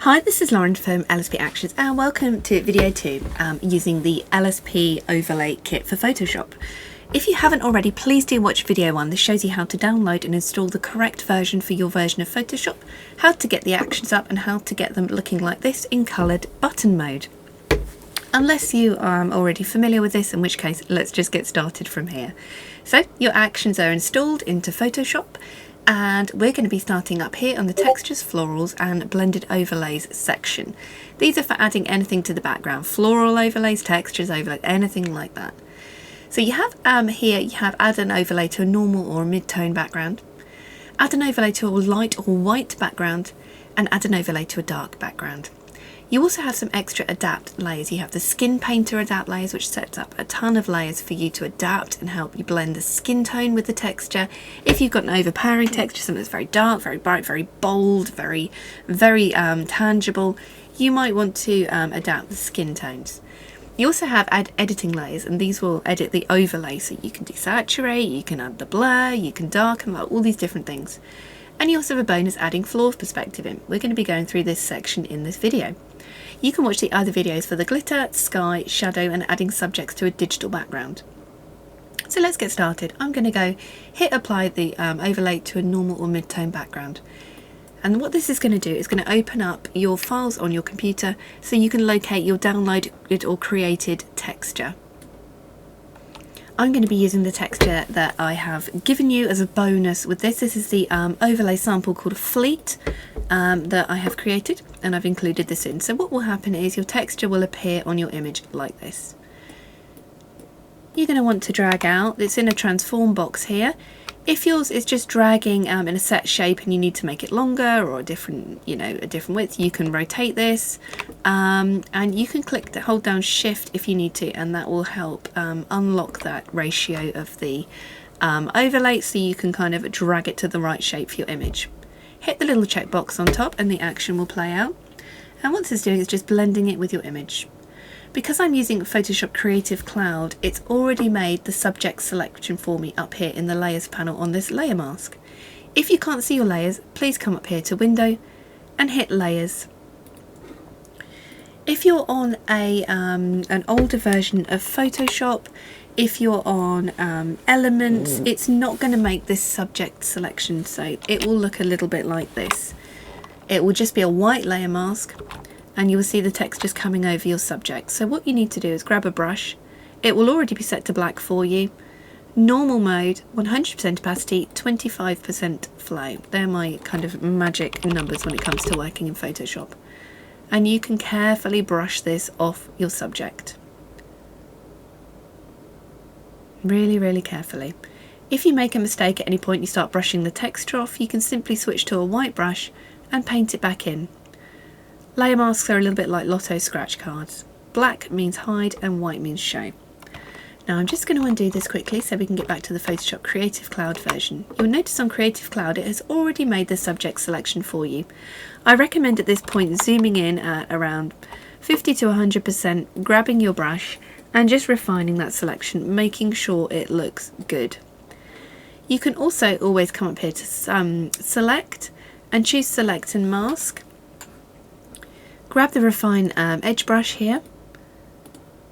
Hi, this is Lauren from LSP Actions and welcome to video 2 using the LSP overlay kit for Photoshop. If you haven't already, please do watch video 1. This shows you how to download and install the correct version for your version of Photoshop, how to get the actions up and how to get them looking like this in coloured button mode. Unless you are already familiar with this, in which case let's just get started from here. So your actions are installed into Photoshop. And we're going to be starting up here on the textures, florals and blended overlays section. These are for adding anything to the background, floral overlays, textures overlays, anything like that. So you have here, you have add an overlay to a normal or a mid-tone background, add an overlay to a light or white background, and add an overlay to a dark background. You also have some extra adapt layers. You have the skin painter adapt layers, which sets up a ton of layers for you to adapt and help you blend the skin tone with the texture. If you've got an overpowering texture, something that's very dark, very bright, very bold, very tangible, you might want to adapt the skin tones. You also have editing layers, and these will edit the overlay, so you can desaturate, you can add the blur, you can darken, all these different things. And you also have a bonus adding floor perspective in. We're going to be going through this section in this video. You can watch the other videos for the glitter, sky, shadow and adding subjects to a digital background. So let's get started. I'm going to go hit apply the overlay to a normal or mid-tone background. And what this is going to do is going to open up your files on your computer so you can locate your downloaded or created texture. I'm going to be using the texture that I have given you as a bonus with this. This is the overlay sample called Fleet that I have created, and I've included this in. So what will happen is your texture will appear on your image like this. You're going to want to drag out, it's in a transform box here. If yours is just dragging in a set shape and you need to make it longer or a different, a different width, you can rotate this and you can hold down Shift if you need to, and that will help unlock that ratio of the overlay so you can kind of drag it to the right shape for your image. Hit the little checkbox on top and the action will play out. And what it's doing is just blending it with your image. Because I'm using Photoshop Creative Cloud, it's already made the subject selection for me up here in the layers panel on this layer mask. If you can't see your layers, please come up here to Window and hit Layers. If you're on an older version of Photoshop, if you're on Elements, it's not going to make this subject selection, so it will look a little bit like this. It will just be a white layer mask, and you will see the text just coming over your subject. So what you need to do is grab a brush. It will already be set to black for you. Normal mode, 100% opacity, 25% flow. They're my kind of magic numbers when it comes to working in Photoshop. And you can carefully brush this off your subject. Really, really carefully. If you make a mistake at any point, you start brushing the texture off, you can simply switch to a white brush and paint it back in. Layer masks are a little bit like lotto scratch cards. Black means hide and white means show. Now I'm just going to undo this quickly so we can get back to the Photoshop Creative Cloud version. You'll notice on Creative Cloud it has already made the subject selection for you. I recommend at this point zooming in at around 50 to 100%, grabbing your brush and just refining that selection, making sure it looks good. You can also always come up here to select and choose select and mask. Grab the refine edge brush here.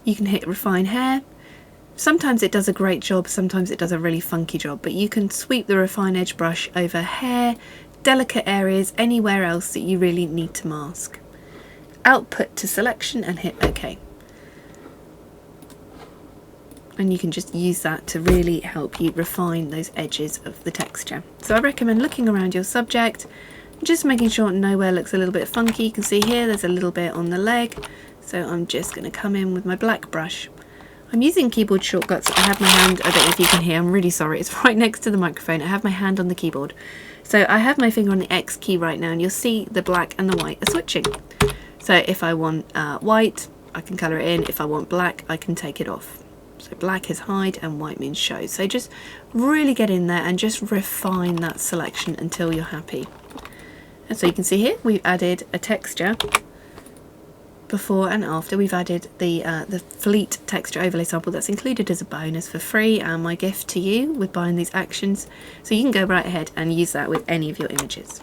You can hit refine hair. Sometimes it does a great job, sometimes it does a really funky job, but you can sweep the refine edge brush over hair, delicate areas, anywhere else that you really need to mask. Output to selection and hit OK. And you can just use that to really help you refine those edges of the texture. So I recommend looking around your subject, just making sure nowhere looks a little bit funky. You can see here there's a little bit on the leg, so I'm just going to come in with my black brush. I'm using keyboard shortcuts. I have my hand, I don't know if you can hear, I'm really sorry, it's right next to the microphone. I have my hand on the keyboard. So I have my finger on the X key right now, and you'll see the black and the white are switching. So if I want white, I can colour it in. If I want black, I can take it off. So black is hide and white means show. So just really get in there and just refine that selection until you're happy. And so you can see here we've added a texture before and after. We've added the Fleet texture overlay sample that's included as a bonus for free, and my gift to you with buying these actions. So you can go right ahead and use that with any of your images.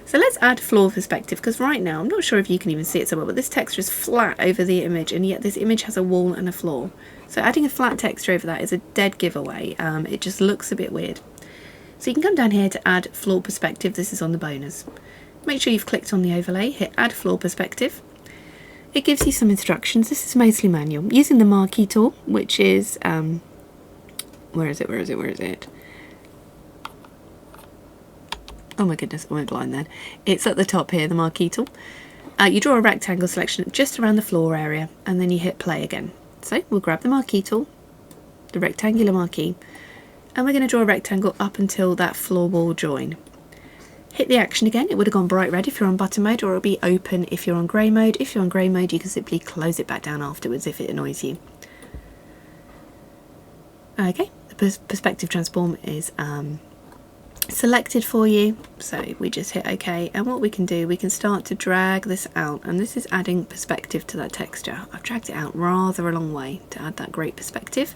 So So let's add floor perspective, because right now, I'm not sure if you can even see it so well, but this texture is flat over the image, and yet this image has a wall and a floor. So adding a flat texture over that is a dead giveaway. It just looks a bit weird. So you can come down here to add floor perspective. This is on the bonus. Make sure you've clicked on the overlay, hit add floor perspective. It gives you some instructions. This is mostly manual. Using the marquee tool, which is, where is it? Oh my goodness, I went blind then. It's at the top here, the marquee tool. You draw a rectangle selection just around the floor area, and then you hit play again. So we'll grab the marquee tool, the rectangular marquee, and we're going to draw a rectangle up until that floor wall join. Hit the action again. It would have gone bright red if you're on button mode, or it'll be open if you're on grey mode. If you're on grey mode, you can simply close it back down afterwards if it annoys you. Okay, the perspective transform is selected for you, so we just hit OK, and what we can do, we can start to drag this out, and this is adding perspective to that texture. I've dragged it out rather a long way to add that great perspective,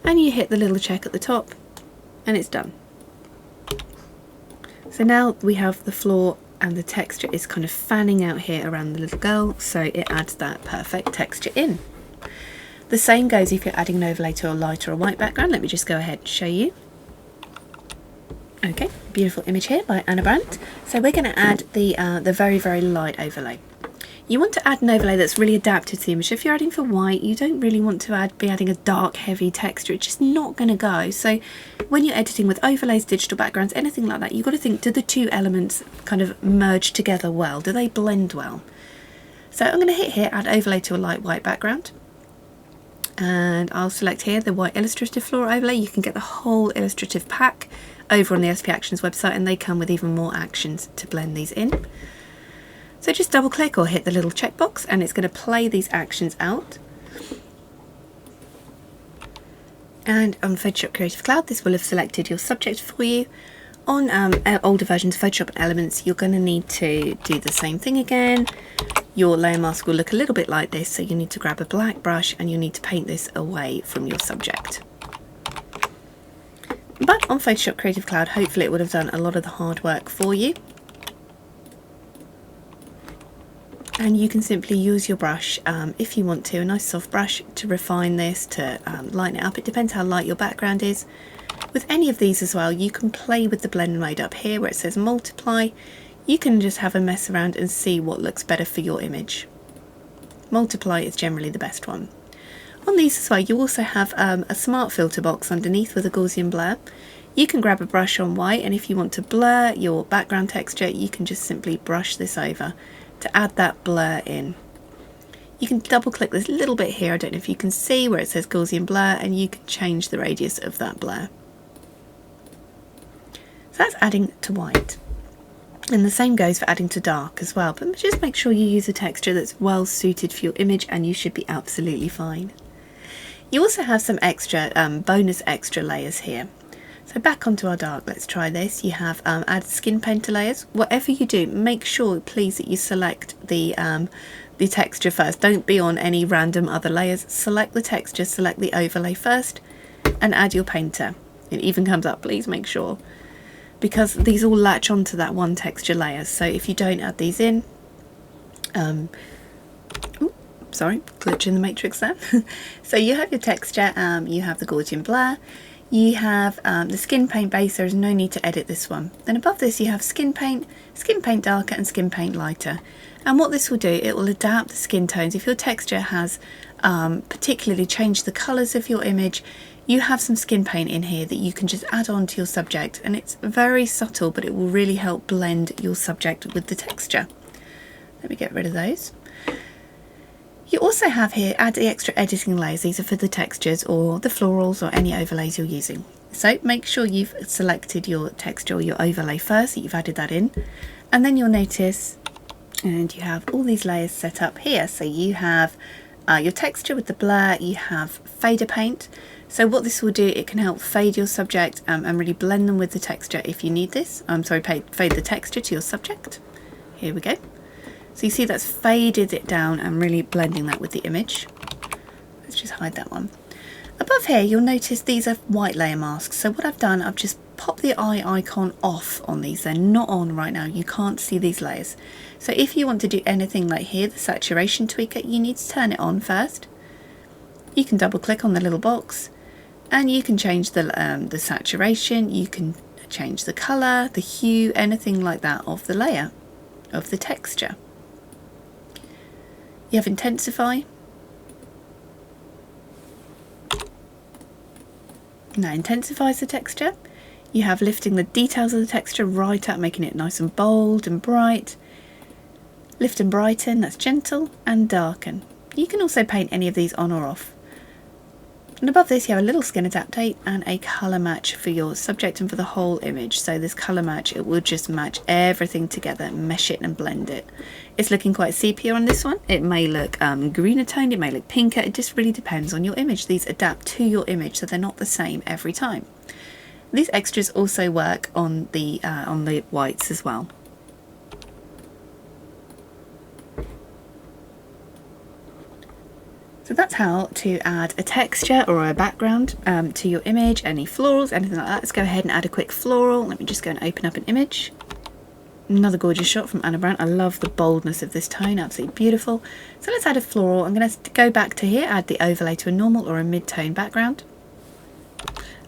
and you hit the little check at the top and it's done. So now we have the floor and the texture is kind of fanning out here around the little girl, so it adds that perfect texture in. The same goes if you're adding an overlay to a light or a white background. Let me just go ahead and show you. Okay, beautiful image here by Anna Brandt. So we're going to add the very, very light overlay. You want to add an overlay that's really adapted to the image. If you're adding for white, you don't really want to be adding a dark, heavy texture. It's just not going to go. So when you're editing with overlays, digital backgrounds, anything like that, you've got to think, do the two elements kind of merge together well? Do they blend well? So I'm going to hit here, add overlay to a light white background. And I'll select here the white illustrative floral overlay. You can get the whole illustrative pack over on the LSP Actions website, and they come with even more actions to blend these in. So just double click or hit the little checkbox, and it's going to play these actions out. And on Photoshop Creative Cloud, this will have selected your subject for you. On older versions of Photoshop Elements, you're going to need to do the same thing again. Your layer mask will look a little bit like this, so you need to grab a black brush and you need to paint this away from your subject. But on Photoshop Creative Cloud, hopefully it would have done a lot of the hard work for you. And you can simply use your brush, if you want to, a nice soft brush, to refine this, to lighten it up. It depends how light your background is. With any of these as well, you can play with the blend mode up here where it says multiply. You can just have a mess around and see what looks better for your image. Multiply is generally the best one. On these as well, you also have a smart filter box underneath with a Gaussian blur. You can grab a brush on white, and if you want to blur your background texture, you can just simply brush this over to add that blur in. You can double click this little bit here, I don't know if you can see where it says Gaussian blur, and you can change the radius of that blur. So that's adding to white. And the same goes for adding to dark as well, but just make sure you use a texture that's well suited for your image and you should be absolutely fine. You also have some extra bonus extra layers here. So back onto our dark, let's try this. You have add skin painter layers. Whatever you do, make sure please that you select the texture first. Don't be on any random other layers. Select the texture, select the overlay first, and add your painter. It even comes up, please make sure, because these all latch onto that one texture layer. So if you don't add these in, sorry, glitch in the matrix there. So you have your texture, you have the Gaussian blur, you have the skin paint base. There is no need to edit this one. Then above this you have skin paint darker, and skin paint lighter. And what this will do, it will adapt the skin tones. If your texture has particularly changed the colours of your image, you have some skin paint in here that you can just add on to your subject, and it's very subtle, but it will really help blend your subject with the texture. Let me get rid of those. You also have here, add the extra editing layers. These are for the textures or the florals or any overlays you're using. So make sure you've selected your texture or your overlay first, that you've added that in, and then you'll notice, and you have all these layers set up here. So you have your texture with the blur, you have fader paint. So what this will do, it can help fade your subject and really blend them with the texture if you need this. Fade the texture to your subject. Here we go. So you see that's faded it down and really blending that with the image. Let's just hide that one. Above here, you'll notice these are white layer masks. So what I've done, I've just pop the eye icon off on these. They're not on right now. You can't see these layers. So if you want to do anything like here, the saturation tweaker, you need to turn it on first. You can double click on the little box and you can change the saturation. You can change the color, the hue, anything like that of the layer, of the texture. You have intensify. Now intensifies the texture. You have lifting the details of the texture right up, making it nice and bold and bright. Lift and brighten, that's gentle, and darken. You can also paint any of these on or off. And above this you have a little skin adaptate and a colour match for your subject and for the whole image. So this colour match, it will just match everything together, mesh it and blend it. It's looking quite sepia on this one. It may look greener toned, it may look pinker, it just really depends on your image. These adapt to your image, so they're not the same every time. These extras also work on the whites as well. So that's how to add a texture or a background to your image, any florals, anything like that. Let's go ahead and add a quick floral. Let me just go and open up an image. Another gorgeous shot from Anna Brown. I love the boldness of this tone, absolutely beautiful. So let's add a floral. I'm going to go back to here, add the overlay to a normal or a mid-tone background.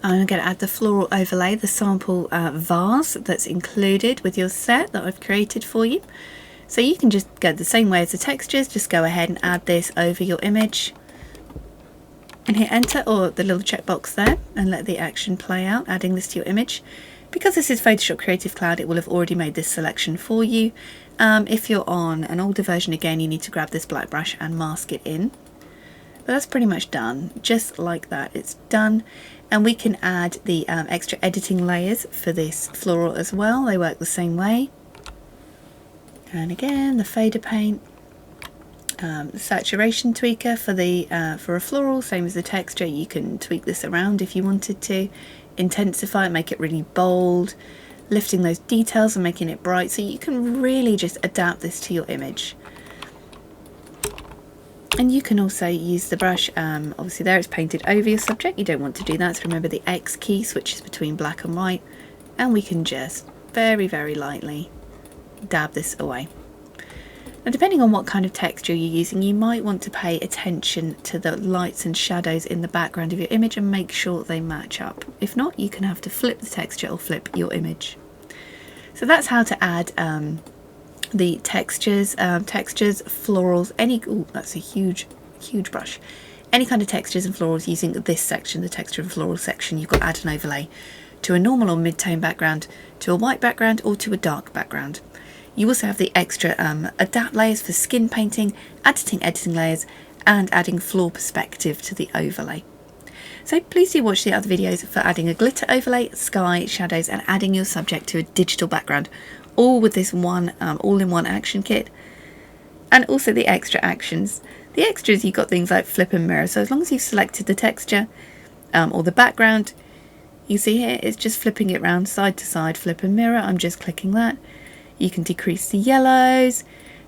I'm going to add the floral overlay, the sample vase that's included with your set that I've created for you. So you can just go the same way as the textures, just go ahead and add this over your image and hit enter or the little checkbox there and let the action play out, adding this to your image. Because this is Photoshop Creative Cloud, it will have already made this selection for you. If you're on an older version, again, you need to grab this black brush and mask it in. But that's pretty much done, just like that, it's done. And we can add the extra editing layers for this floral as well, they work the same way. And again, the fader paint, the saturation tweaker for a floral, same as the texture. You can tweak this around if you wanted to. Intensify it, make it really bold, lifting those details and making it bright. So you can really just adapt this to your image. And you can also use the brush, obviously there it's painted over your subject. You don't want to do that, so remember the X key switches between black and white. And we can just very, very lightly dab this away. Now depending on what kind of texture you're using, you might want to pay attention to the lights and shadows in the background of your image and make sure they match up. If not, you can have to flip the texture or flip your image. So that's how to add the textures, florals, that's a huge brush. Any kind of textures and florals using this section, the texture and floral section. You've got to add an overlay to a normal or mid-tone background, to a white background or to a dark background. You also have the extra adapt layers for skin painting, editing layers, and adding floor perspective to the overlay. So please do watch the other videos for adding a glitter overlay, sky, shadows, and adding your subject to a digital background, all with this one all-in-one action kit. And also the extra actions. The extras, you've got things like flip and mirror. So as long as you've selected the texture or the background, you see here it's just flipping it round side to side, flip and mirror. I'm just clicking that. You can decrease the yellows,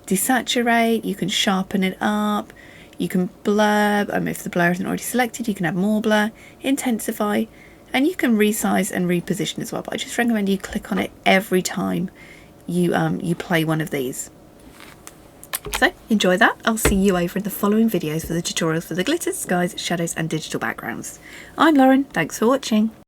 desaturate, you can sharpen it up, you can blur, if the blur isn't already selected, you can add more blur, intensify, and you can resize and reposition as well. But I just recommend you click on it every time you play one of these. So enjoy that. I'll see you over in the following videos for the tutorials for the glitters, skies, shadows and digital backgrounds. I'm Lauren, thanks for watching.